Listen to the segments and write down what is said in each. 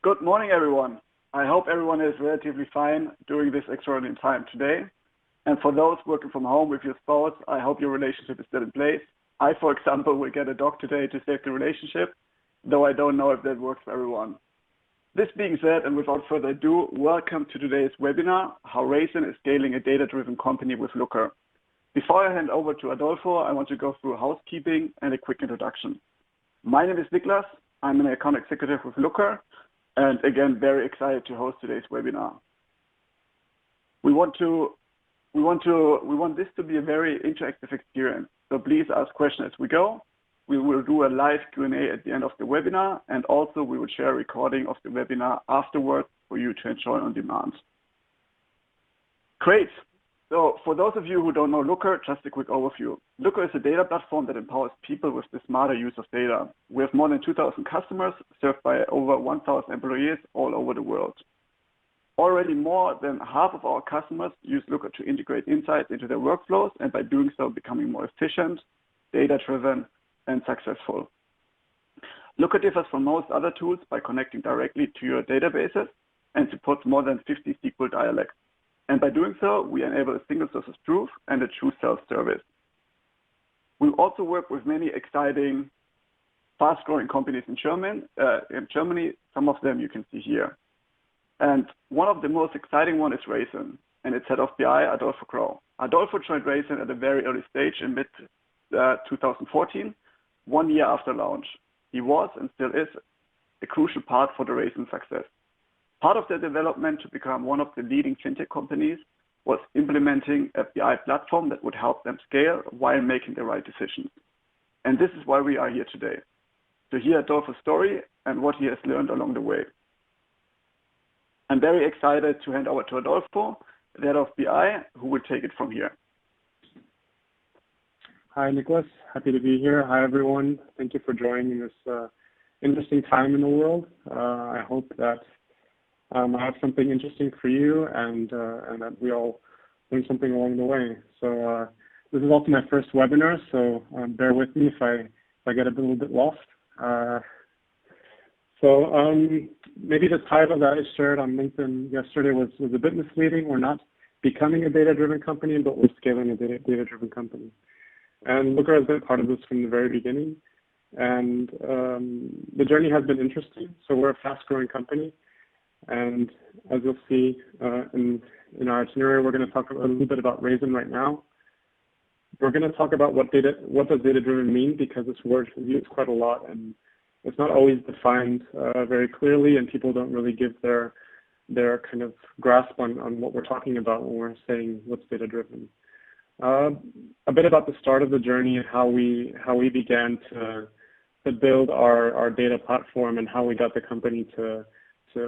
Good morning, everyone. I hope everyone is relatively fine during this extraordinary time today. And for those working from home with your spouse, I hope your relationship is still in place. I, for example, will get a dog today to save the relationship, though I don't know if that works for everyone. This being said, and without further ado, welcome to today's webinar, How Raisin is Scaling a Data-Driven Company with Loker. Before I hand over to Adolfo, I want to go through housekeeping and a quick introduction. My name is Niklas. I'm an account executive with Loker, and again, very excited to host today's webinar. We want this to be a very interactive experience, so please ask questions as we go. We will do a live Q&A at the end of the webinar, and also we will share a recording of the webinar afterwards for you to enjoy on demand. Great. So for those of you who don't know Loker, just a quick overview. Loker is a data platform that empowers people with the smarter use of data. We have more than 2,000 customers served by over 1,000 employees all over the world. Already more than half of our customers use Loker to integrate insights into their workflows, and by doing so, becoming more efficient, data-driven, and successful. Loker differs from most other tools by connecting directly to your databases and supports more than 50 SQL dialects. And by doing so, we enable a single source of truth and a true self-service. We also work with many exciting, fast-growing companies in Germany. Some of them you can see here. And one of the most exciting one is Raisin, and its head of BI, Adolfo Crow. Adolfo joined Raisin at a very early stage in mid-2014, 1 year after launch. He was and still is a crucial part for the Raisin success. Part of their development to become one of the leading fintech companies was implementing a BI platform that would help them scale while making the right decisions. And this is why we are here today, to hear Adolfo's story and what he has learned along the way. I'm very excited to hand over to Adolfo, the head of BI, who will take it from here. Hi, Nicholas. Happy to be here. Hi, everyone. Thank you for joining this interesting time in the world. I hope that I have something interesting for you, and that we all learn something along the way. So this is also my first webinar, so bear with me if I get a little bit lost. So maybe the title that I shared on LinkedIn yesterday was a bit misleading. We're not becoming a data-driven company, but we're scaling a data-driven company. And Loker has been part of this from the very beginning. And the journey has been interesting. So we're a fast-growing company. And as you'll see in our itinerary, we're going to talk a little bit about Raisin right now. We're going to talk about what does data-driven mean, because this word is used quite a lot, and it's not always defined very clearly, and people don't really give their kind of grasp on what we're talking about when we're saying what's data-driven. A bit about the start of the journey and how we began to build our data platform and how we got the company to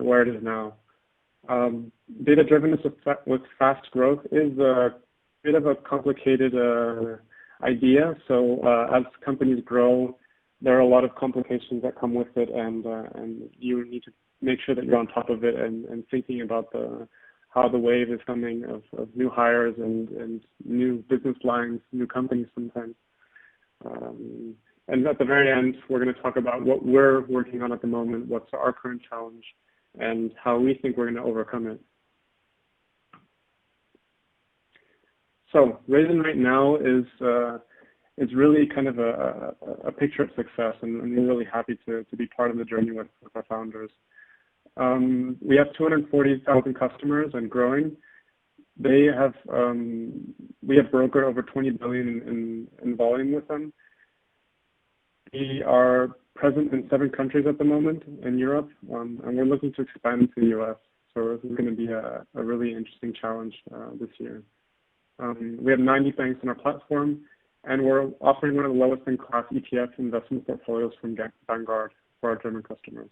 where it is now. Data-drivenness with fast growth is a bit of a complicated idea. So as companies grow, there are a lot of complications that come with it, and you need to make sure that you're on top of it and thinking about how the wave is coming of new hires and new business lines, new companies sometimes. And at the very end, we're going to talk about what we're working on at the moment, what's our current challenge, and how we think we're going to overcome it. So Raisin right now is really kind of a picture of success, and we're really happy to be part of the journey with our founders. We have 240,000 customers and growing. We have brokered over 20 billion in volume with them. We are present in 7 countries at the moment in Europe, and we're looking to expand into the US. So this is going to be a really interesting challenge this year. We have 90 banks on our platform, and we're offering one of the lowest in class ETF investment portfolios from Vanguard for our German customers.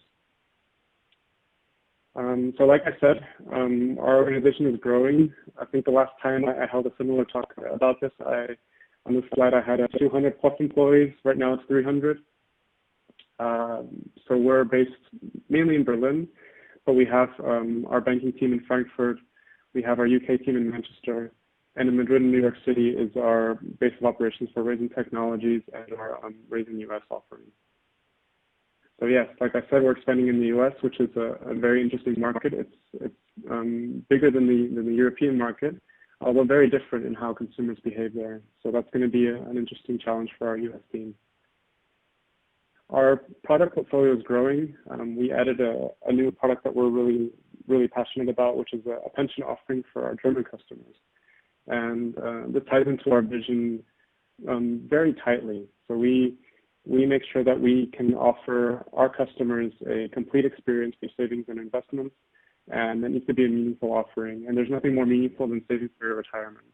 So like I said, our organization is growing. I think the last time I held a similar talk about this, on this slide I had 200 plus employees. Right now it's 300. So we're based mainly in Berlin, but we have our banking team in Frankfurt. We have our UK team in Manchester, and in Madrid and New York City is our base of operations for Raisin Technologies and our Raisin US offering. So yes, like I said, we're expanding in the U.S., which is a very interesting market. It's bigger than the European market, although very different in how consumers behave there. So that's going to be an interesting challenge for our U.S. team. Our product portfolio is growing. We added a new product that we're really passionate about, which is a pension offering for our German customers. And this ties into our vision very tightly. So we make sure that we can offer our customers a complete experience for savings and investments, and that needs to be a meaningful offering. And there's nothing more meaningful than saving for your retirement.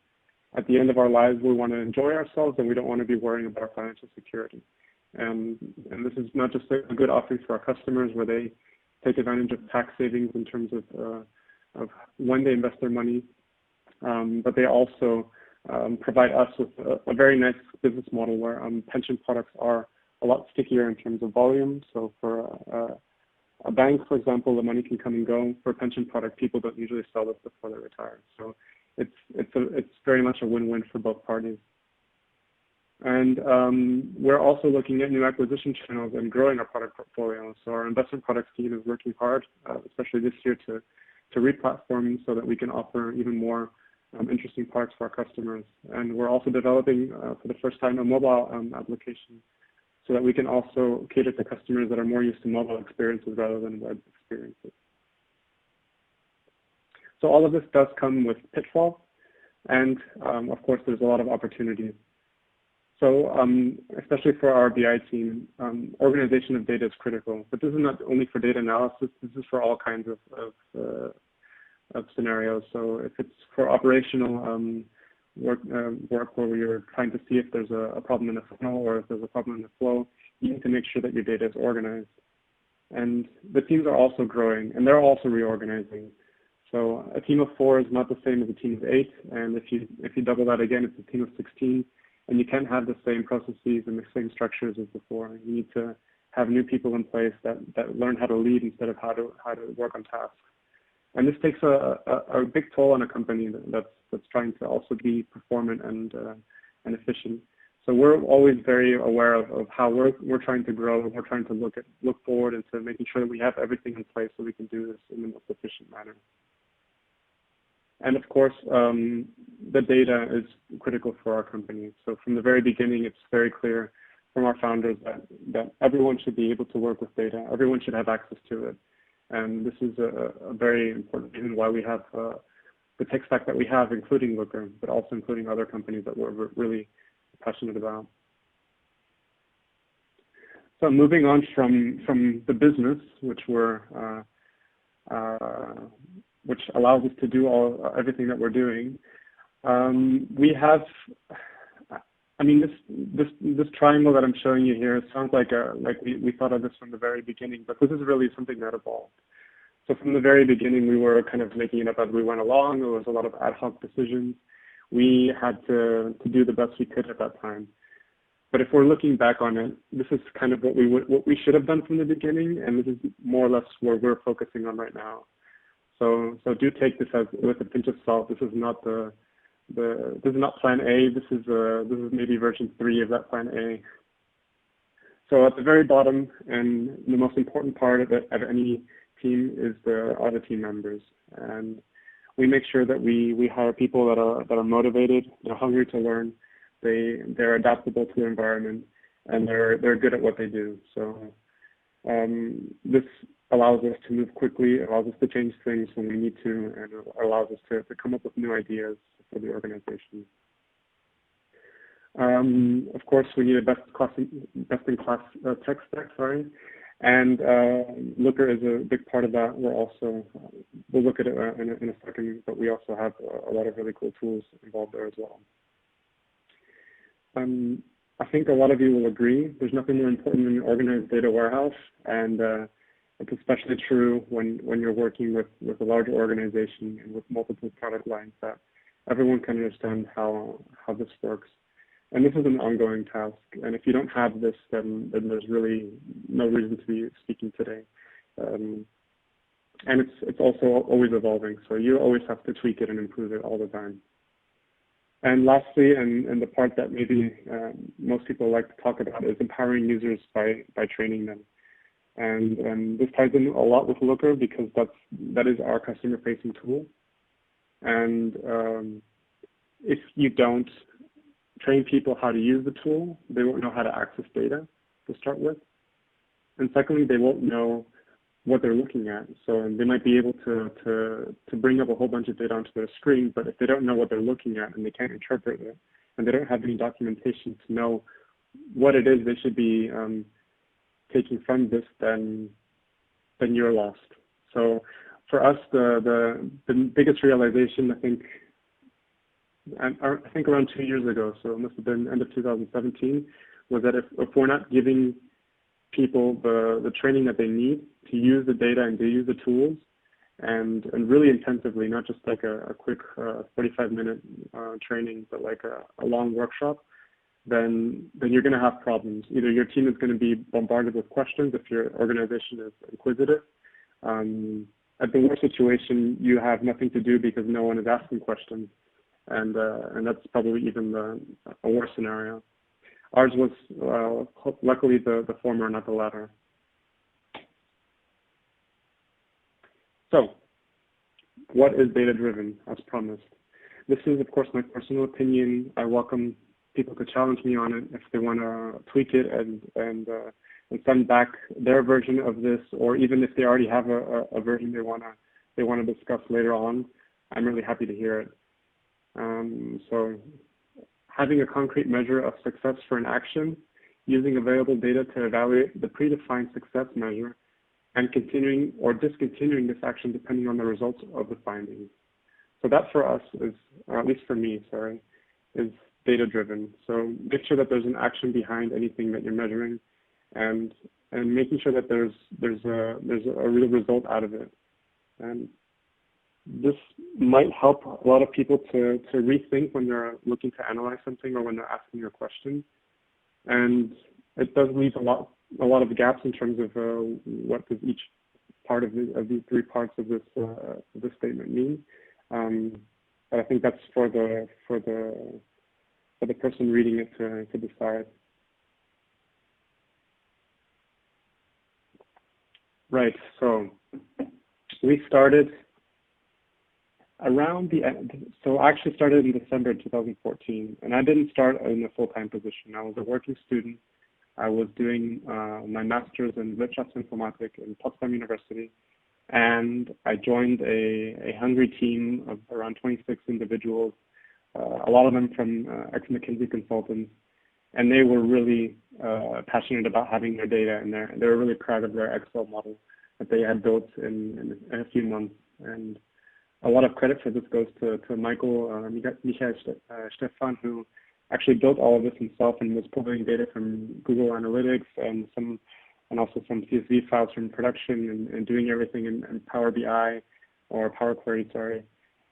At the end of our lives, we want to enjoy ourselves, and we don't want to be worrying about our financial security. And this is not just a good offering for our customers, where they take advantage of tax savings in terms of when they invest their money, but they also provide us with a very nice business model where pension products are a lot stickier in terms of volume. So for a bank, for example, the money can come and go. For a pension product, people don't usually sell this before they retire. So it's very much a win-win for both parties. And we're also looking at new acquisition channels and growing our product portfolio. So our investment products team is working hard, especially this year, to re-platform so that we can offer even more interesting products for our customers. And we're also developing, for the first time, a mobile application so that we can also cater to customers that are more used to mobile experiences rather than web experiences. So all of this does come with pitfalls, and of course, there's a lot of opportunities. So especially for our BI team, organization of data is critical. But this is not only for data analysis, this is for all kinds of scenarios. So if it's for operational work where you're trying to see if there's a problem in the funnel or if there's a problem in the flow, you need to make sure that your data is organized. And the teams are also growing, and they're also reorganizing. So a team of 4 is not the same as a team of 8, and if you double that again, it's a team of 16. And you can't have the same processes and the same structures as before. You need to have new people in place that learn how to lead instead of how to work on tasks. And this takes a big toll on a company that's trying to also be performant and efficient. So we're always very aware of how we're trying to grow. We're trying to look forward into making sure that we have everything in place so we can do this in the most efficient manner. And of course, the data is critical for our company. So from the very beginning, it's very clear from our founders that everyone should be able to work with data. Everyone should have access to it. And this is a very important reason why we have the tech stack that we have, including Loker, but also including other companies that we're really passionate about. So moving on from the business, which allows us to do everything that we're doing. We have, I mean, this triangle that I'm showing you here sounds like we thought of this from the very beginning, but this is really something that evolved. So from the very beginning, we were kind of making it up as we went along. There was a lot of ad hoc decisions. We had to do the best we could at that time. But if we're looking back on it, this is kind of what we should have done from the beginning, and this is more or less where we're focusing on right now. So do take this with a pinch of salt. This is not this is not Plan A. This is maybe version 3 of that Plan A. So at the very bottom, and the most important part of any team are the team members, and we make sure that we hire people that are motivated, they're hungry to learn, they're adaptable to the environment, and they're good at what they do. So this allows us to move quickly, allows us to change things when we need to, and it allows us to come up with new ideas for the organization. Of course, we need a best-in-class tech stack, and Loker is a big part of that. We'll look at it in a second, but we also have a lot of really cool tools involved there as well. I think a lot of you will agree, there's nothing more important than an organized data warehouse, and it's especially true when you're working with a larger organization and with multiple product lines, that everyone can understand how this works. And this is an ongoing task, and if you don't have this, then there's really no reason to be speaking today. And it's also always evolving, so you always have to tweak it and improve it all the time. And lastly, and the part that maybe most people like to talk about, is empowering users by training them. And this ties in a lot with Loker because that is our customer-facing tool. And if you don't train people how to use the tool, they won't know how to access data to start with. And secondly, they won't know what they're looking at. So they might be able to bring up a whole bunch of data onto their screen, but if they don't know what they're looking at and they can't interpret it, and they don't have any documentation to know what it is they should be taking from this, then you're lost. So for us, the biggest realization, I think around 2 years ago, so it must have been end of 2017, was that if we're not giving people the training that they need to use the data and to use the tools, and really intensively, not just like a quick 45-minute training, but like a long workshop, then you're going to have problems. Either your team is going to be bombarded with questions if your organization is inquisitive. At the worst situation, you have nothing to do because no one is asking questions, and that's probably even a worse scenario. Ours was luckily the former, not the latter. So, what is data-driven, as promised? This is, of course, my personal opinion. I welcome people to challenge me on it if they want to tweak it and send back their version of this, or even if they already have a version they want to discuss later on. I'm really happy to hear it. So, having a concrete measure of success for an action, using available data to evaluate the predefined success measure, and continuing or discontinuing this action depending on the results of the findings. So that for us is, or at least for me, is data-driven. So make sure that there's an action behind anything that you're measuring, and making sure that there's a real result out of it. And this might help a lot of people to rethink when they're looking to analyze something or when they're asking your question. And it does leave a lot of gaps in terms of what does each part of these three parts of this statement mean. But I think that's for the person reading it to decide. Right. So we started around the end. So I actually started in December 2014, and I didn't start in a full-time position. I was a working student. I was doing my master's in Wirtschaftsinformatik in Potsdam University, and I joined a hungry team of around 26 individuals, a lot of them from ex-McKinsey consultants, and they were really passionate about having their data in there. They were really proud of their Excel model that they had built in a few months. And a lot of credit for this goes to Michael Stefan, who actually built all of this himself and was pulling data from Google Analytics and also some CSV files from production and doing everything in Power BI or Power Query, sorry.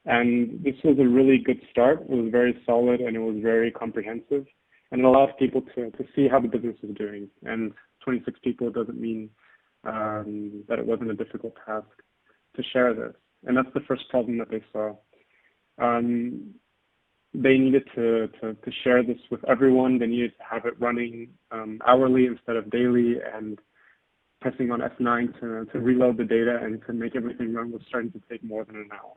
And this was a really good start. It was very solid and it was very comprehensive, and it allowed people to see how the business is doing. And 26 people doesn't mean that it wasn't a difficult task to share this. And that's the first problem that they saw. They needed to share this with everyone. They needed to have it running hourly instead of daily, and pressing on F9 to reload the data and to make everything run was starting to take more than an hour.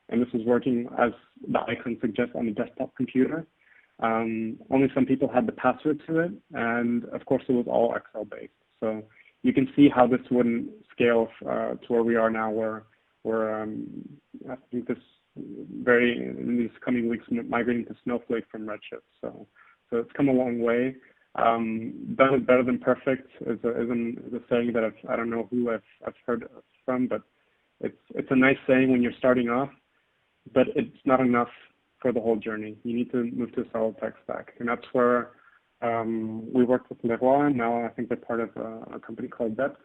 And this was working as the icon suggests on a desktop computer. Only some people had the password to it, and of course it was all Excel based. So you can see how this wouldn't scale to where we are now, where I think in these coming weeks migrating to Snowflake from Redshift. So it's come a long way. Done is better than perfect is a saying that I don't know who I've heard from, but it's a nice saying when you're starting off, but it's not enough for the whole journey. You need to move to a solid tech stack, and that's where we worked with Leroy. Now I think they're part of a company called Depth,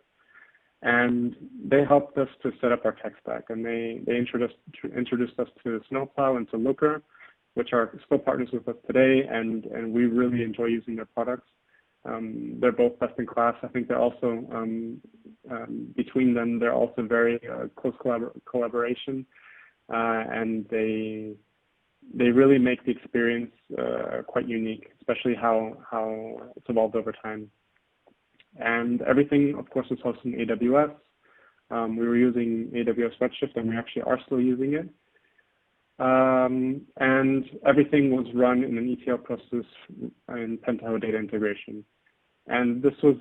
and they helped us to set up our tech stack, and they introduced us to Snowplow and to Loker, which are still partners with us today, and we really enjoy using their products. They're both best in class. I think they're also, between them, they're also very close collaboration, and they really make the experience quite unique, especially how it's evolved over time. And everything, of course, was hosted in AWS. We were using AWS Redshift, and we actually are still using it. And everything was run in an ETL process in Pentaho data integration. And this was,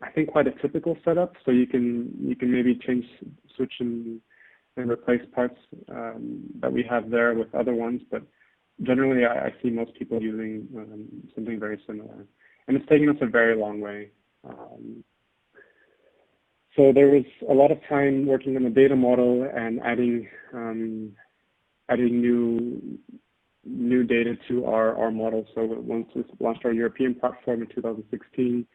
I think, quite a typical setup. So you can maybe switch and replace parts that we have there with other ones. But generally, I see most people using something very similar. And it's taken us a very long way. So there was a lot of time working on the data model and adding new data to our model. So once we launched our European platform in 2016,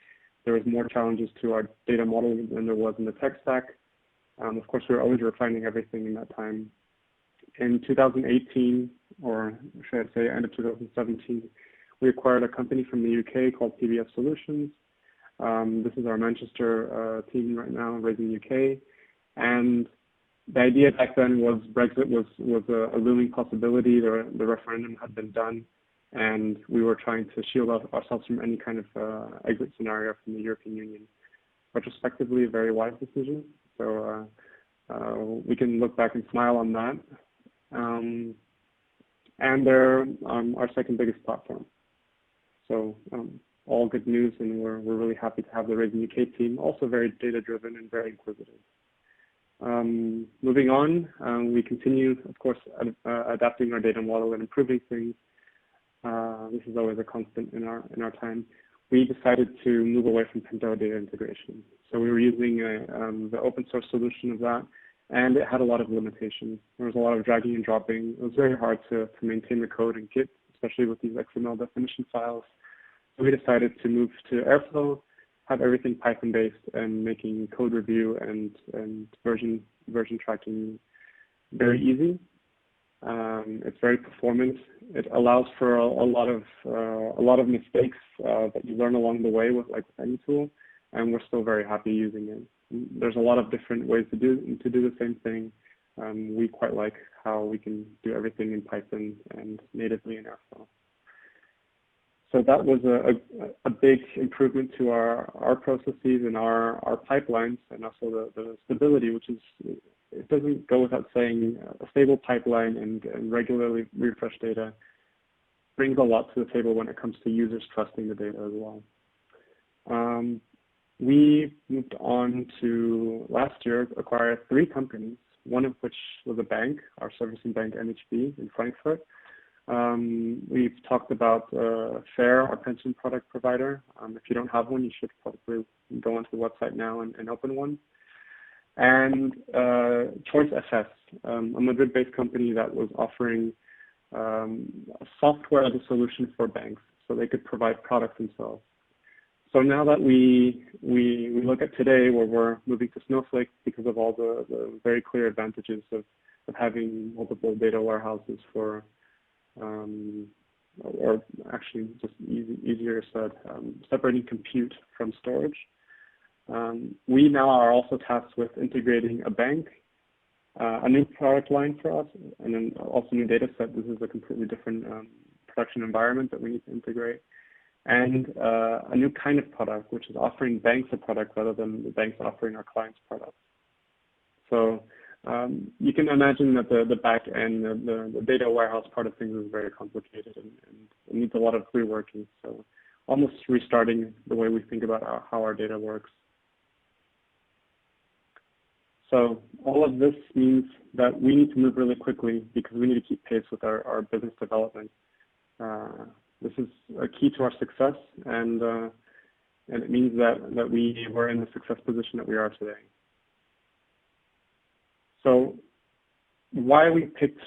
there was more challenges to our data model than there was in the tech stack. Of course, we were always refining everything in that time. In 2018, or should I say end of 2017, we acquired a company from the UK called PBS Solutions. This is our Manchester team right now, Raisin UK. And the idea back then was Brexit was a looming possibility. The referendum had been done, and we were trying to shield ourselves from any kind of exit scenario from the European Union. Retrospectively, a very wise decision. So we can look back and smile on that. And they're our second biggest platform. So all good news, and we're really happy to have the Raisin UK team, also very data-driven and very inquisitive. Moving on, we continue, of course, adapting our data model and improving things. This is always a constant in our time. We decided to move away from Pentaho data integration. So we were using the open source solution of that, and it had a lot of limitations. There was a lot of dragging and dropping. It was very hard to maintain the code in Git, especially with these XML definition files. So we decided to move to Airflow, have everything Python-based, and making code review and version tracking very easy. It's very performant. It allows for a lot of mistakes that you learn along the way with any tool, and we're still very happy using it. There's a lot of different ways to do the same thing. We quite like how we can do everything in Python and natively in Airflow. So that was a big improvement to our processes and our pipelines, and also the stability, which is, it doesn't go without saying, a stable pipeline and regularly refresh data brings a lot to the table when it comes to users trusting the data as well. We moved on to last year acquire 3 companies, one of which was a bank, our servicing bank NHB in Frankfurt. We've talked about FAIR, our pension product provider. If you don't have one, you should probably go onto the website now and open one. And Choice FS, a Madrid-based company that was offering software as a solution for banks, so they could provide products themselves. So now that we look at today, where we're moving to Snowflake because of all the very clear advantages of having multiple data warehouses for or actually just easier said, separating compute from storage. We now are also tasked with integrating a bank, a new product line for us, and then also new data set. This is a completely different production environment that we need to integrate. And a new kind of product, which is offering banks a product rather than the banks offering our clients products. So you can imagine that the back end, the data warehouse part of things is very complicated and it needs a lot of reworking. So almost restarting the way we think about how our data works. So all of this means that we need to move really quickly because we need to keep pace with our business development. This is a key to our success, and it means that we were in the success position that we are today. So why we picked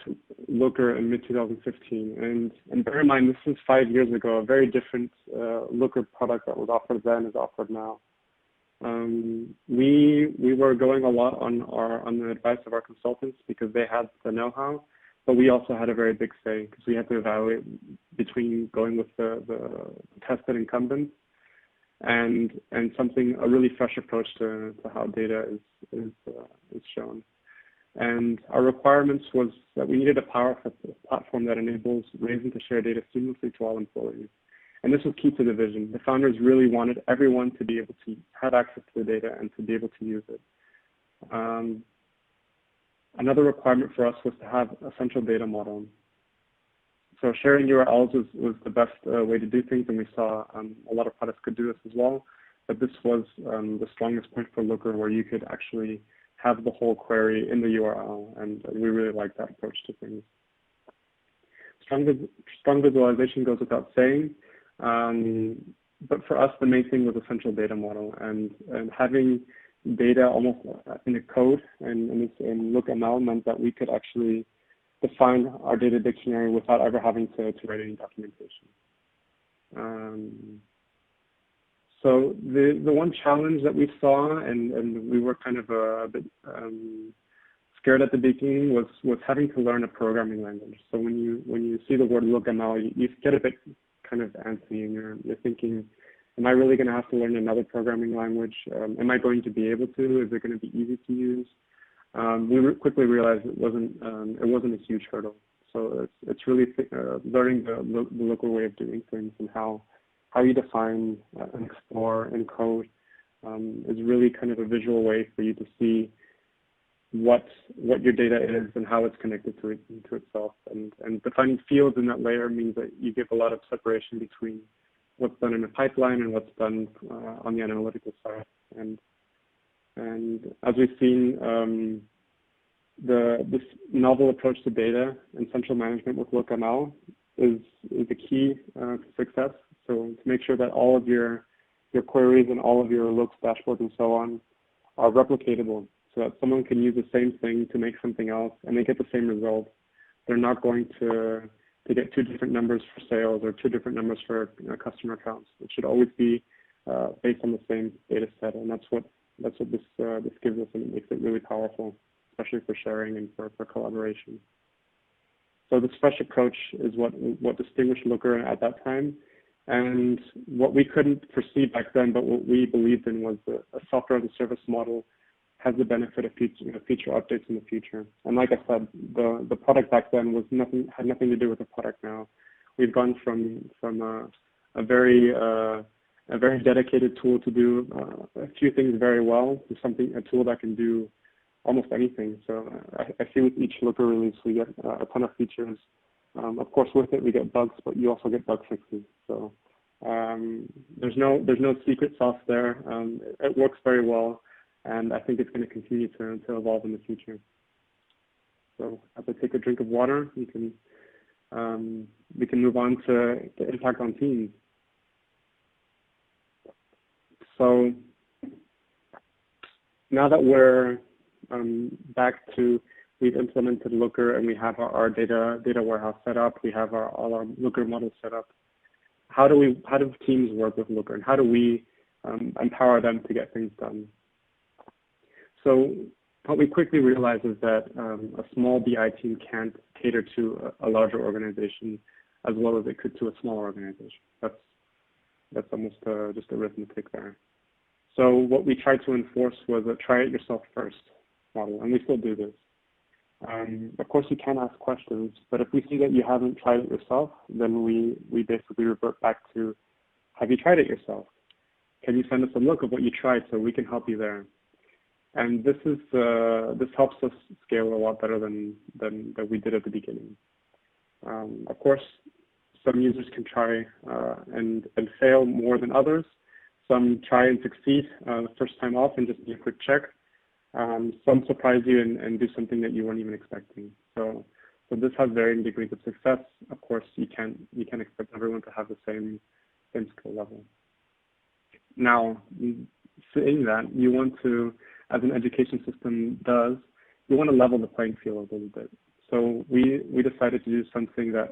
Loker in mid-2015, and bear in mind this is 5 years ago, a very different Loker product that was offered then is offered now. We were going a lot on the advice of our consultants because they had the know-how, but we also had a very big say because we had to evaluate between going with the tested incumbents and a really fresh approach to how data is shown. And our requirements was that we needed a powerful platform that enables Raisin to share data seamlessly to all employees. And this was key to the vision. The founders really wanted everyone to be able to have access to the data and to be able to use it. Another requirement for us was to have a central data model. So sharing URLs was the best way to do things, and we saw a lot of products could do this as well. But this was the strongest point for Loker, where you could actually have the whole query in the URL, and we really liked that approach to things. Strong visualization goes without saying, but for us, the main thing was a central data model, and having data almost in a code and LookML meant that we could actually define our data dictionary without ever having to write any documentation. So the one challenge that we saw, and we were kind of a bit scared at the beginning, was having to learn a programming language. So when you see the word LookML, you get a bit kind of antsy, and you're thinking, am I really going to have to learn another programming language? Am I going to be able to? Is it going to be easy to use? We quickly realized it wasn't a huge hurdle. So it's really learning the local way of doing things, and how you define and explore and code is really kind of a visual way for you to see what your data is and how it's connected to itself. And defining fields in that layer means that you give a lot of separation between what's done in a pipeline and what's done on the analytical side. And as we've seen, this novel approach to data and central management with LookML is the key to success. So to make sure that all of your queries and all of your looks, dashboards, and so on are replicatable, so that someone can use the same thing to make something else and they get the same result. They're not going to get two different numbers for sales or two different numbers for customer accounts. It should always be based on the same data set, and that's what this gives us, and it makes it really powerful, especially for sharing and for collaboration. So this fresh approach is what distinguished Loker at that time, and what we couldn't foresee back then, but what we believed in was a software as a service model has the benefit of feature updates in the future. And like I said, the product back then had nothing to do with the product now. We've gone from a very dedicated tool to do a few things very well to a tool that can do almost anything. So I see with each Loker release we get a ton of features. Of course, with it we get bugs, but you also get bug fixes. So there's no secret sauce there. It works very well, and I think it's going to continue to evolve in the future. So as I take a drink of water, we can move on to the impact on teams. So now that we're back to, we've implemented Loker and we have our data warehouse set up, we have all our Loker models set up. How do teams work with Loker, and how do we empower them to get things done? So what we quickly realized is that a small BI team can't cater to a larger organization as well as it could to a smaller organization. That's almost just arithmetic there. So what we tried to enforce was a try it yourself first model, and we still do this. Of course, you can ask questions, but if we see that you haven't tried it yourself, then we basically revert back to, have you tried it yourself? Can you send us a look of what you tried so we can help you there? And this helps us scale a lot better than we did at the beginning. Of course, some users can try and fail more than others. Some try and succeed the first time off and just do a quick check. Some surprise you and do something that you weren't even expecting. So this has varying degrees of success. Of course, you can't expect everyone to have the same skill level. Now, saying that, you want to, as an education system does, you want to level the playing field a little bit. So we decided to do something that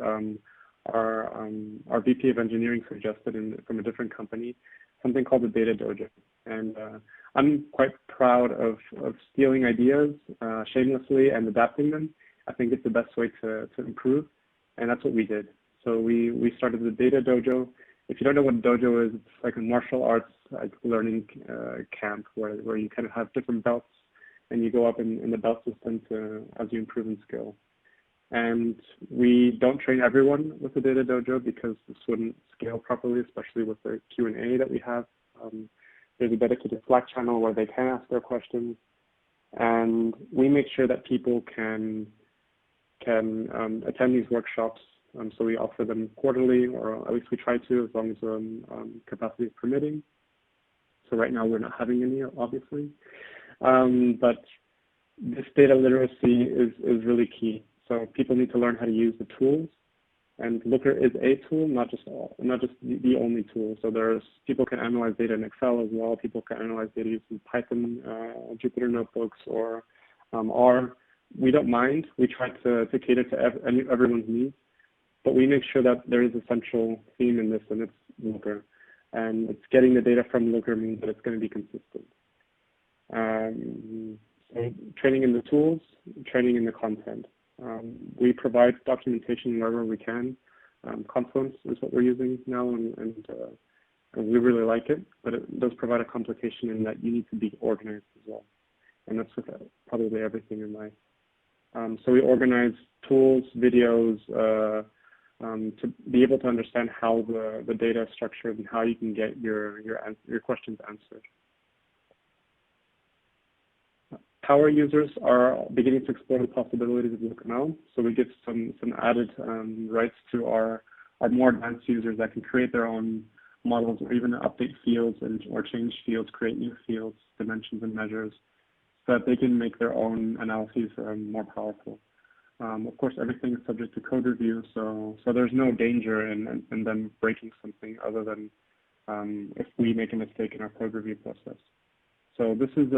our VP of engineering suggested from a different company, something called the Data Dojo. And I'm quite proud of stealing ideas shamelessly and adapting them. I think it's the best way to improve, and that's what we did. So we started the Data Dojo. If you don't know what a dojo is, it's like a martial arts learning camp where you kind of have different belts, and you go up in the belt system as you improve in skill. And we don't train everyone with the Data Dojo because this wouldn't scale properly, especially with the Q&A that we have. There's a dedicated Slack channel where they can ask their questions. And we make sure that people can attend these workshops. So we offer them quarterly, or at least we try to, as long as capacity is permitting. So right now we're not having any, obviously. But this data literacy is really key. So people need to learn how to use the tools. And Loker is a tool, not just the only tool. So people can analyze data in Excel as well. People can analyze data using Python, Jupyter notebooks, or R. We don't mind. We try to cater to everyone's needs. But we make sure that there is a central theme in this, and it's Loker. And it's getting the data from Loker means that it's going to be consistent. So training in the tools, training in the content. We provide documentation wherever we can. Confluence is what we're using now, and we really like it, but it does provide a complication in that you need to be organized as well. And that's with probably everything in life. So we organize tools, videos, to be able to understand how the data is structured and how you can get your questions answered. Power users are beginning to explore the possibilities of Loker now. So we give some added rights to our more advanced users that can create their own models, or even update fields or change fields, create new fields, dimensions, and measures, so that they can make their own analyses more powerful. Of course, everything is subject to code review, so there's no danger in them breaking something other than if we make a mistake in our code review process. So this is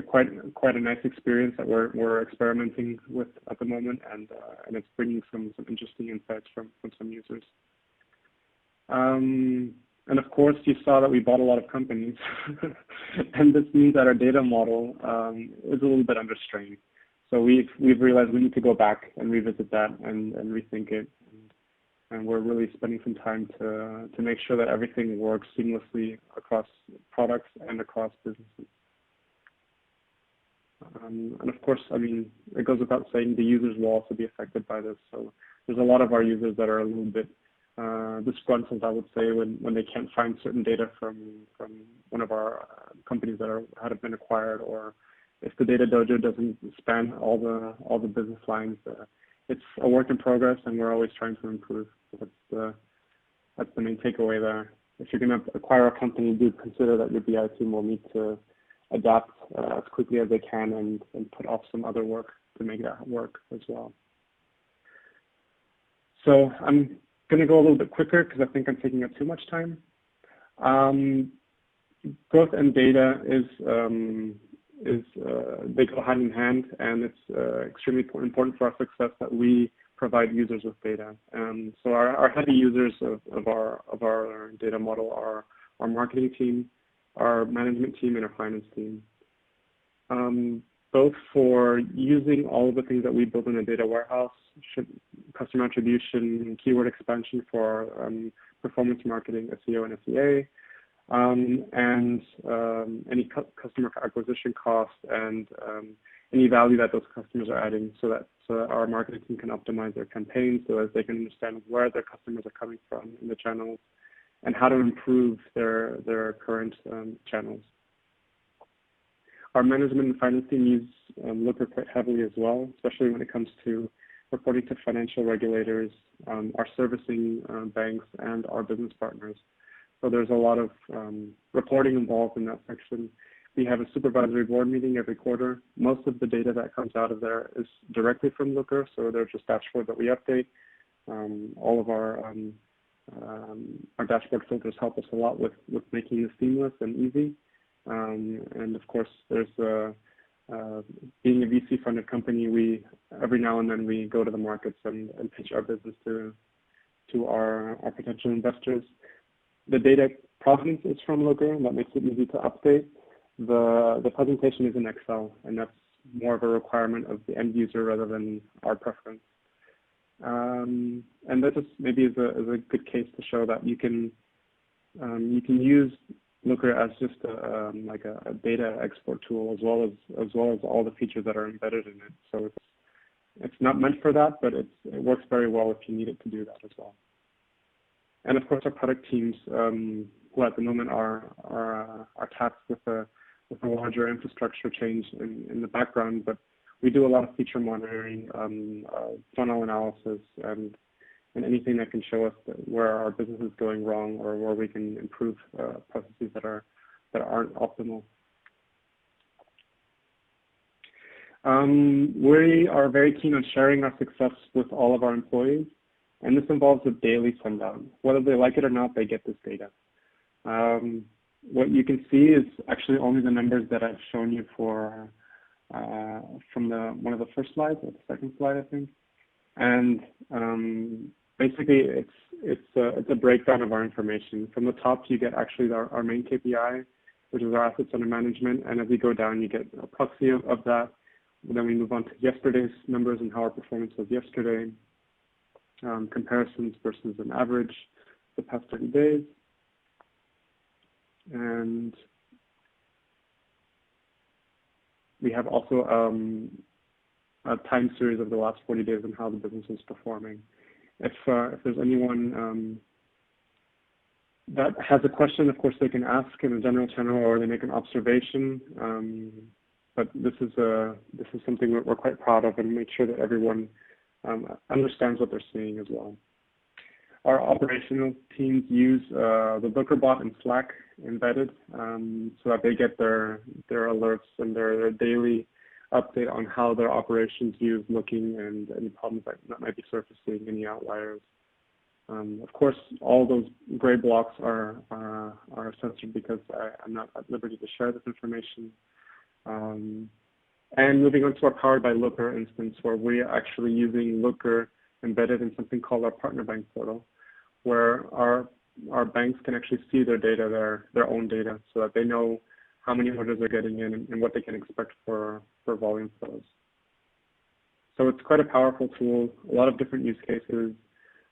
quite a nice experience that we're experimenting with at the moment, and it's bringing some interesting insights from some users. And of course, you saw that we bought a lot of companies, and this means that our data model is a little bit under strain. So we've realized we need to go back and revisit that and rethink it, and we're really spending some time to make sure that everything works seamlessly across products and across businesses. And of course, I mean, it goes without saying the users will also be affected by this. So there's a lot of our users that are a little bit disgruntled, I would say, when they can't find certain data from one of our companies that have been acquired, or if the Data Dojo doesn't span all the business lines. It's a work in progress, and we're always trying to improve. So that's the main takeaway there. If you're going to acquire a company, do consider that your BI team will need to adapt as quickly as they can and put off some other work to make that work as well. So I'm going to go a little bit quicker because I think I'm taking up too much time. Growth and data they go hand in hand, and it's extremely important for our success that we provide users with data. So our heavy users of our data model are our marketing team, our management team, and our finance team. Both for using all of the things that we build in the data warehouse, customer attribution, keyword expansion for performance marketing, SEO and SEA, and any customer acquisition costs and any value that those customers are adding, so that our marketing team can optimize their campaigns, so that they can understand where their customers are coming from in the channels and how to improve their current channels. Our management and finance team use Loker quite heavily as well, especially when it comes to reporting to financial regulators, our servicing banks, and our business partners. So there's a lot of reporting involved in that section. We have a supervisory board meeting every quarter. Most of the data that comes out of there is directly from Loker, so they're just dashboards that we update. All of our dashboard filters help us a lot with making this seamless and easy. And of course, there's being a VC-funded company, we every now and then we go to the markets and pitch our business to our potential investors. The data provenance is from Loker, and that makes it easy to update. The presentation is in Excel, and that's more of a requirement of the end user rather than our preference. And that just maybe is a good case to show that you can use Loker as just like a data export tool as well as all the features that are embedded in it. So It's not meant for that, but it works very well if you need it to do that as well. And of course, our product teams, who at the moment are tasked with a larger infrastructure change in the background, but we do a lot of feature monitoring, funnel analysis, and anything that can show us where our business is going wrong or where we can improve processes that aren't optimal. We are very keen on sharing our success with all of our employees, and this involves a daily sundown. Whether they like it or not, they get this data. What you can see is actually only the numbers that I've shown you for from one of the first slides, or the second slide, I think. And basically, it's a breakdown of our information. From the top, you get actually our main KPI, which is our assets under management, and as we go down, you get a proxy of that. Then we move on to yesterday's numbers and how our performance was yesterday, comparisons versus an average the past 30 days, and we have also a time series of the last 40 days and how the business is performing. If there's anyone that has a question, of course, they can ask in a general channel or they make an observation. But this is something we're quite proud of, and make sure that everyone understands what they're seeing as well. Our operational teams use the Loker bot in Slack embedded, so that they get their alerts and their daily update on how their operations view is looking and any problems that might be surfacing, any outliers. Of course, all those gray blocks are censored because I'm not at liberty to share this information. And moving on to our Powered by Loker instance, where we are actually using Loker embedded in something called our partner bank portal, where our banks can actually see their data, their own data, so that they know how many orders they're getting in and what they can expect for volume flows. So it's quite a powerful tool, a lot of different use cases,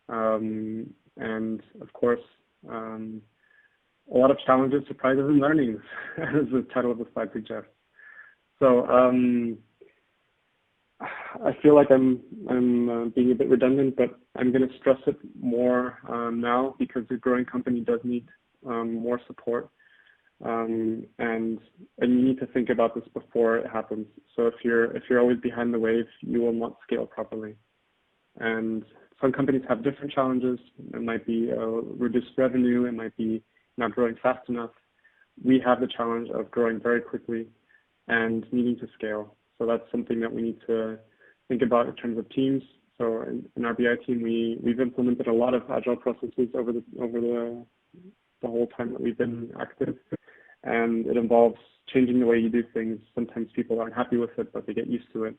and of course, a lot of challenges, surprises, and learnings, as the title of the slide suggests. So I feel like I'm being a bit redundant, but I'm going to stress it more now because a growing company does need more support, and you need to think about this before it happens. So if you're always behind the wave, you will not scale properly. And some companies have different challenges. It might be reduced revenue. It might be not growing fast enough. We have the challenge of growing very quickly and needing to scale. So that's something that we need to think about in terms of teams. So in our BI team, we've implemented a lot of agile processes over the whole time that we've been active, and it involves changing the way you do things. Sometimes people aren't happy with it, but they get used to it.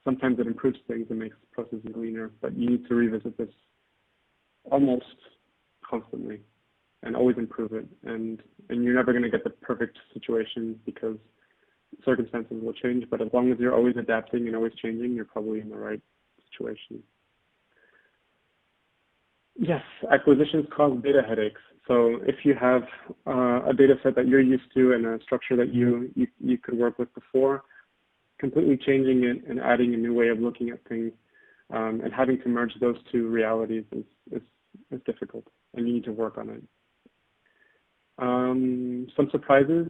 Sometimes it improves things and makes processes leaner, but you need to revisit this almost constantly and always improve it. And you're never going to get the perfect situation because circumstances will change, but as long as you're always adapting and always changing, you're probably in the right situation. Yes, acquisitions cause data headaches. So if you have a data set that you're used to and a structure that you could work with before, completely changing it and adding a new way of looking at things and having to merge those two realities is difficult, and you need to work on it. Some surprises.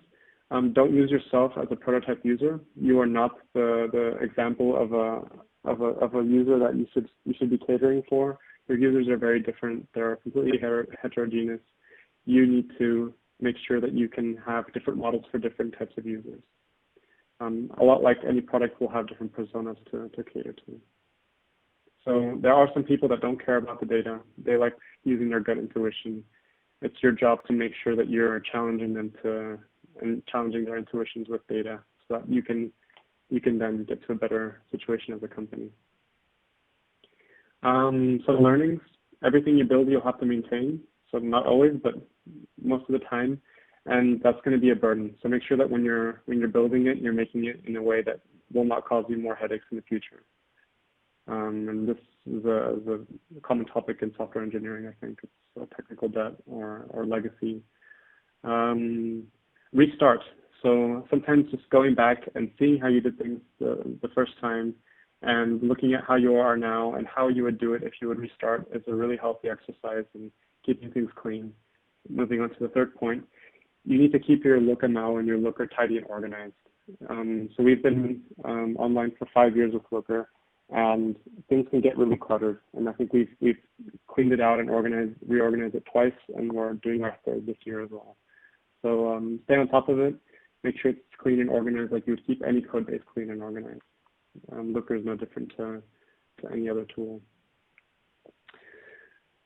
Don't use yourself as a prototype user. You are not the example of a user that you should be catering for. Your users are very different. They're completely heterogeneous. You need to make sure that you can have different models for different types of users. A lot like any product will have different personas to cater to. So there are some people that don't care about the data. They like using their gut intuition. It's your job to make sure that you're challenging them and challenging their intuitions with data, so that you can then get to a better situation as a company. So learnings, everything you build you'll have to maintain. So not always, but most of the time, and that's going to be a burden. So make sure that when you're building it, you're making it in a way that will not cause you more headaches in the future. And this is a common topic in software engineering. I think it's technical debt or legacy. Restart. So sometimes just going back and seeing how you did things the first time And looking at how you are now and how you would do it if you would restart is a really healthy exercise in keeping things clean. Moving on to the third point, you need to keep your Loker now and your Loker tidy and organized. So we've been online for 5 years with Loker, and things can get really cluttered. And I think we've cleaned it out and reorganized it twice, and we're doing our third this year as well. So stay on top of it. Make sure it's clean and organized like you would keep any code base clean and organized. Loker is no different to any other tool.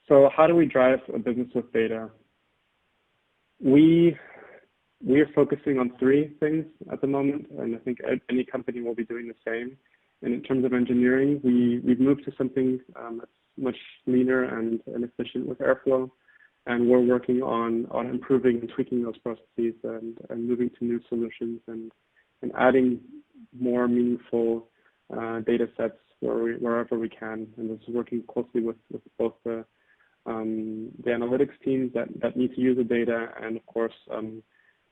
So how do we drive a business with data? We are focusing on 3 things at the moment, and I think any company will be doing the same. And in terms of engineering, we've moved to something that's much leaner and efficient with Airflow, and we're working on improving and tweaking those processes and moving to new solutions and adding more meaningful data sets wherever we can. And this is working closely with both the analytics teams that need to use the data, and of course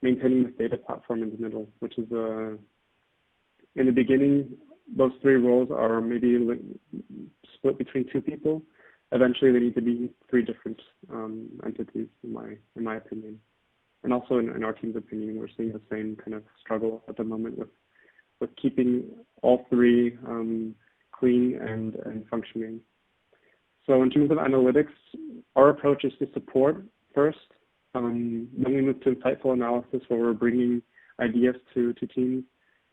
maintaining this data platform in the middle, which is in the beginning those 3 roles are maybe split between 2 people. Eventually they need to be 3 different entities, in my opinion. And also in our team's opinion, we're seeing the same kind of struggle at the moment with keeping all 3 clean and functioning. So in terms of analytics, our approach is to support first. Then we move to insightful analysis, where we're bringing ideas to teams,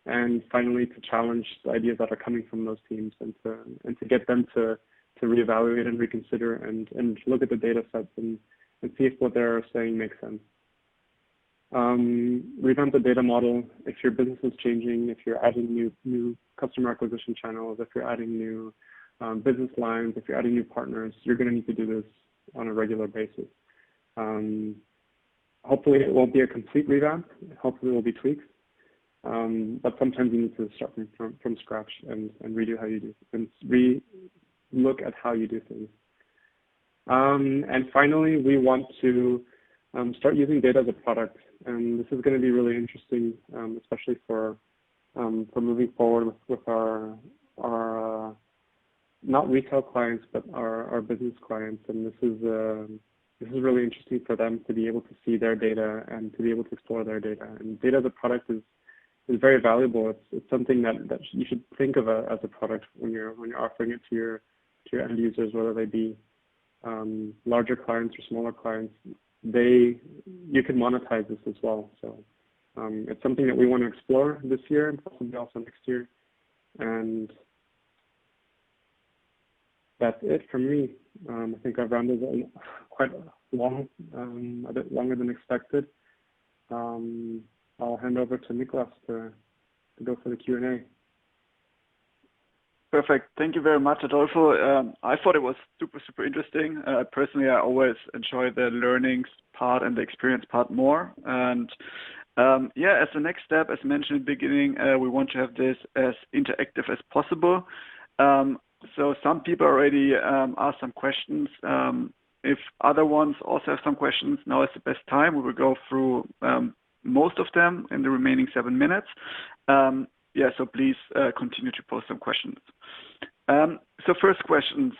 and finally to challenge the ideas that are coming from those teams and to get them to reevaluate and reconsider and look at the data sets and see if what they're saying makes sense. Revamp the data model. If your business is changing, if you're adding new customer acquisition channels, if you're adding new business lines, if you're adding new partners, you're going to need to do this on a regular basis. Hopefully it won't be a complete revamp. Hopefully it will be tweaks. But sometimes you need to start from scratch and redo how you do and look at how you do things. And finally, we want to start using data as a product. And this is going to be really interesting, especially for moving forward with our not retail clients, but our business clients. And this is really interesting for them to be able to see their data and to be able to explore their data. And data as a product is very valuable. It's something that you should think of as a product when you're offering it to your end users, whether they be larger clients or smaller clients. You can monetize this as well. So it's something that we want to explore this year and possibly also next year. And that's it from me. I think I've rounded it quite long, a bit longer than expected. I'll hand over to Niklas to go for the Q&A. Perfect. Thank you very much, Adolfo. I thought it was super interesting. Personally, I always enjoy the learnings part and the experience part more. And as the next step, as mentioned in the beginning, we want to have this as interactive as possible. So some people already asked some questions. If other ones also have some questions, now is the best time. We will go through most of them in the remaining 7 minutes. So please continue to post some questions. So first question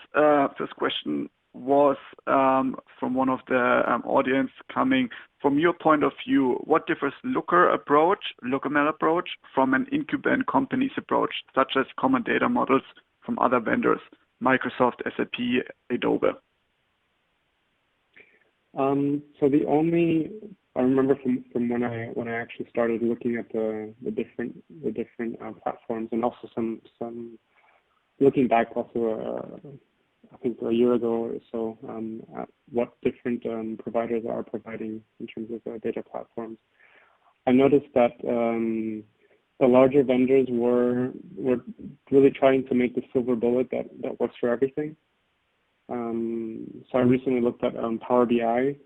was from one of the audience coming. From your point of view, what differs Loker ML approach from an incumbent company's approach, such as common data models from other vendors, Microsoft, SAP, Adobe? I remember from when I actually started looking at the different platforms, and also some looking back also I think a year ago or so at what different providers are providing in terms of data platforms. I noticed that the larger vendors were really trying to make the silver bullet that works for everything. So I recently looked at Power BI,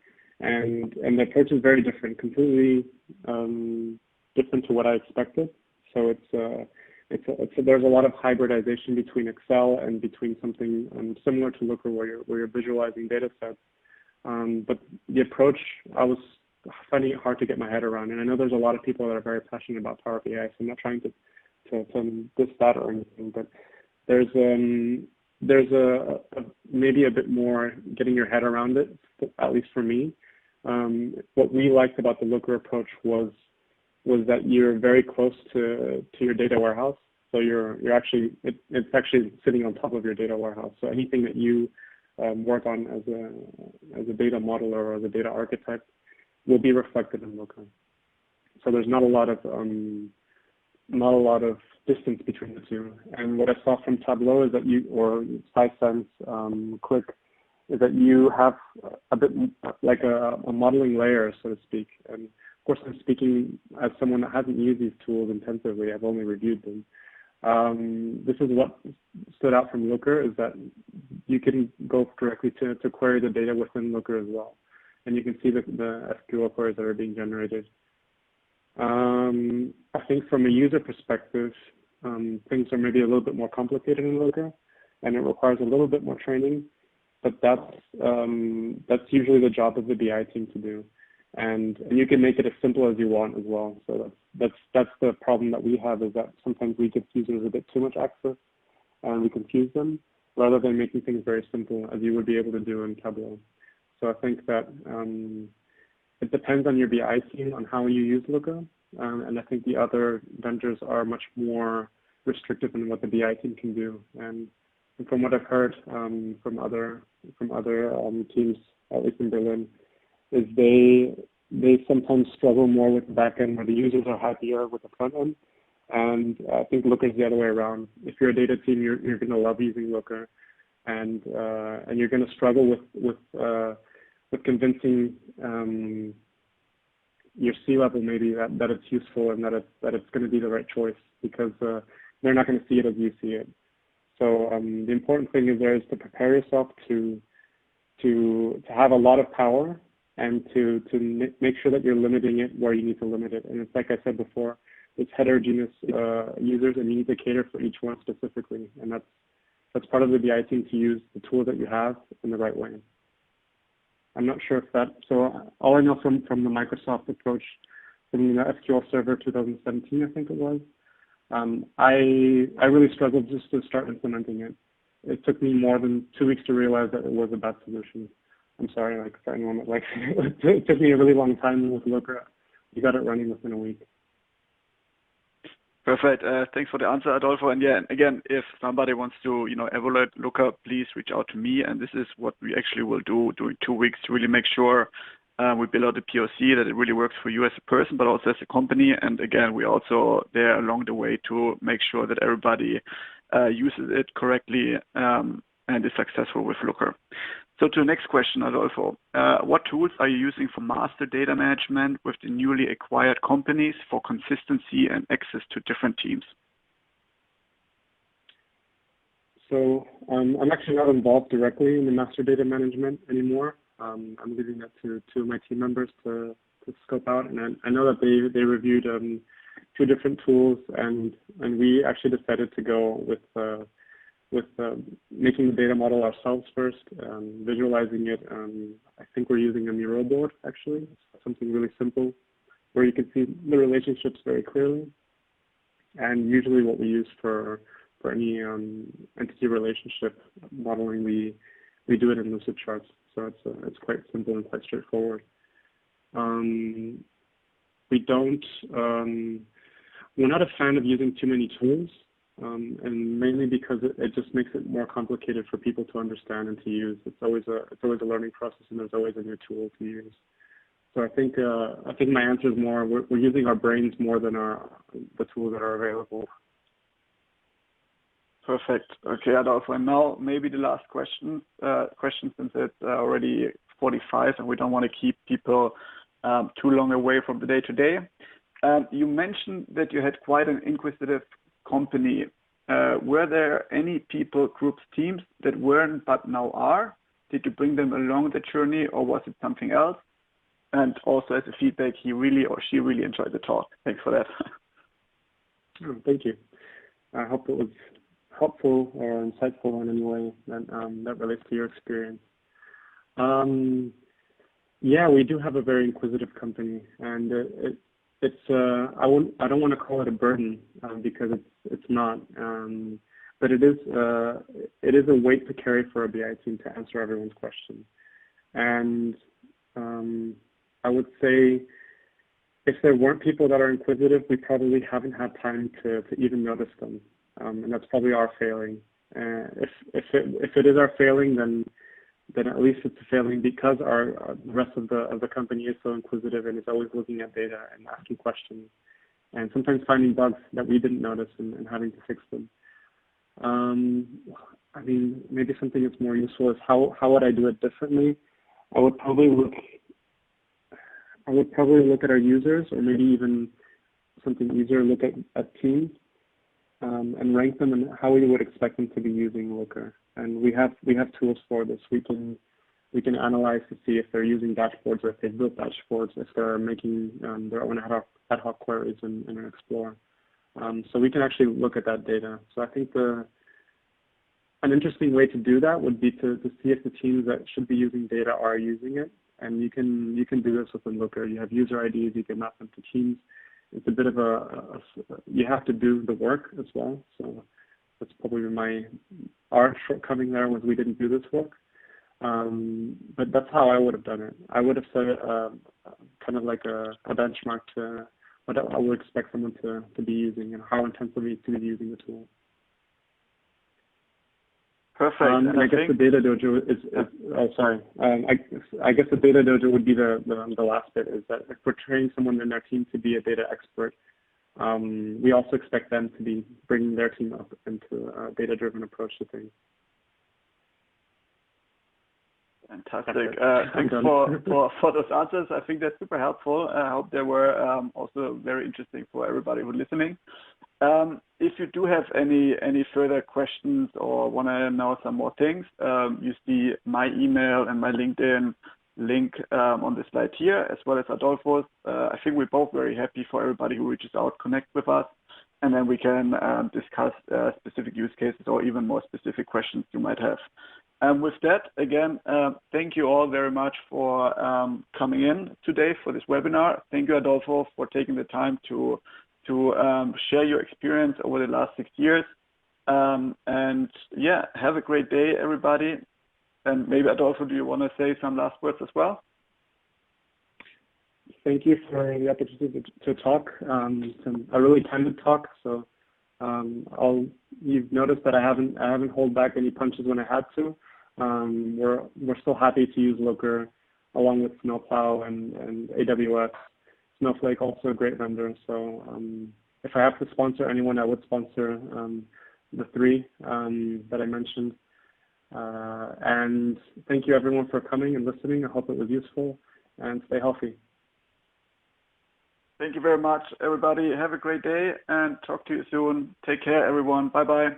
and the approach is very different, completely different to what I expected. So there's a lot of hybridization between Excel and between something similar to Loker, where you're visualizing data sets. But the approach, I was finding it hard to get my head around. And I know there's a lot of people that are very passionate about Power BI, so I'm not trying to diss that or anything. But there's maybe a bit more getting your head around it, at least for me. What we liked about the Loker approach was that you're very close to your data warehouse. So you're actually it's actually sitting on top of your data warehouse. So anything that you work on as a data modeler or as a data architect will be reflected in Loker. So there's not a lot of distance between the two. And what I saw from Tableau is that or Sisense, Click, is that you have a bit like a modeling layer, so to speak. And of course, I'm speaking as someone that hasn't used these tools intensively. I've only reviewed them. This is what stood out from Loker, is that you can go directly to query the data within Loker as well. And you can see the SQL queries that are being generated. I think from a user perspective, things are maybe a little bit more complicated in Loker, and it requires a little bit more training. But that's usually the job of the BI team to do, and you can make it as simple as you want as well. So that's the problem that we have, is that sometimes we give users a bit too much access, and we confuse them, rather than making things very simple as you would be able to do in Tableau. So I think that it depends on your BI team on how you use Loker, and I think the other vendors are much more restrictive in what the BI team can do. And from what I've heard from other teams, at least in Berlin, is they sometimes struggle more with the back end, where the users are happier with the front end. And I think Loker is the other way around. If you're a data team, you're going to love using Loker, and you're going to struggle with convincing your C-level maybe that it's useful and that it's going to be the right choice, because they're not going to see it as you see it. So the important thing is to prepare yourself to have a lot of power, and to make sure that you're limiting it where you need to limit it. And it's like I said before, it's heterogeneous users, and you need to cater for each one specifically. And that's part of the BI team, to use the tools that you have in the right way. I'm not sure if so all I know from the Microsoft approach, from the SQL Server 2017, I think it was, I really struggled just to start implementing it. It took me more than 2 weeks to realize that it was a bad solution. I'm sorry, for anyone that likes it. It took me a really long time with Loker. You got it running within a week. Perfect. Thanks for the answer, Adolfo. And yeah, again, if somebody wants to, evaluate Loker, please reach out to me. And this is what we actually will do during 2 weeks to really make sure we build out the POC, that it really works for you as a person, but also as a company. And again, we also there along the way to make sure that everybody uses it correctly and is successful with Loker. So to the next question, Adolfo, what tools are you using for master data management with the newly acquired companies for consistency and access to different teams? So I'm actually not involved directly in the master data management anymore. I'm leaving that to two of my team members to scope out. And I know that they reviewed 2 different tools, and we actually decided to go with making the data model ourselves first, visualizing it. I think we're using a Miro board, actually, something really simple where you can see the relationships very clearly. And usually what we use for any entity relationship modeling, we do it in lucid charts. So it's quite simple and quite straightforward. We're not a fan of using too many tools. And mainly because it just makes it more complicated for people to understand and to use. It's always a learning process, and there's always a new tool to use. So I think my answer is more we're using our brains more than the tools that are available. Perfect. Okay, Adolfo. And now maybe the last question since it's already 45 and we don't want to keep people too long away from the day-to-day. You mentioned that you had quite an inquisitive company. Were there any people, groups, teams that weren't but now are? Did you bring them along the journey, or was it something else? And also as a feedback, he really or she really enjoyed the talk. Thanks for that. Oh, thank you. I hope it was helpful or insightful in any way that relates to your experience. Yeah, we do have a very inquisitive company, and I don't want to call it a burden because it's not. but it is a weight to carry for a BI team to answer everyone's questions. And I would say if there weren't people that are inquisitive, we probably haven't had time to even notice them, and that's probably our failing. If it is our failing, then at least it's a failing because the rest of the company is so inquisitive and is always looking at data and asking questions, and sometimes finding bugs that we didn't notice and having to fix them. I mean, maybe something that's more useful is how would I do it differently? I would probably look at our users, or maybe even something easier, look at teams and rank them and how we would expect them to be using Loker. And we have tools for this. We can analyze to see if they're using dashboards, or if they've built dashboards, if they're making their own ad hoc queries in an Explorer. So we can actually look at that data. So I think an interesting way to do that would be to see if the teams that should be using data are using it. And you can do this within Loker. You have user IDs, you can map them to teams. It's a bit of you have to do the work as well. So that's probably our shortcoming there, was we didn't do this work. But that's how I would have done it. I would have set kind of like a benchmark to what I would expect someone to be using and how intensively to be using the tool. Perfect. And I guess the Data Dojo is oh, sorry. I guess the Data Dojo would be the last bit, is that if we're training someone in their team to be a data expert, we also expect them to be bringing their team up into a data-driven approach to things. Fantastic. Thanks for those answers. I think that's super helpful. I hope they were also very interesting for everybody who's listening. If you do have any further questions or want to know some more things, you see my email and my LinkedIn link on the slide here, as well as Adolfo's. I think we're both very happy for everybody who reaches out, connect with us, and then we can discuss specific use cases or even more specific questions you might have. With that, again, thank you all very much for coming in today for this webinar. Thank you, Adolfo, for taking the time to share your experience over the last 6 years. And yeah, have a great day, everybody. And maybe, Adolfo, do you want to say some last words as well? Thank you for the opportunity to talk. It's a really candid talk. So you've noticed that I haven't held back any punches when I had to. We're still happy to use Loker along with Snowplow and AWS. Snowflake, also a great vendor. So if I have to sponsor anyone, I would sponsor the three that I mentioned. And thank you everyone for coming and listening. I hope it was useful, and stay healthy. Thank you very much, everybody. Have a great day and talk to you soon. Take care, everyone. Bye-bye.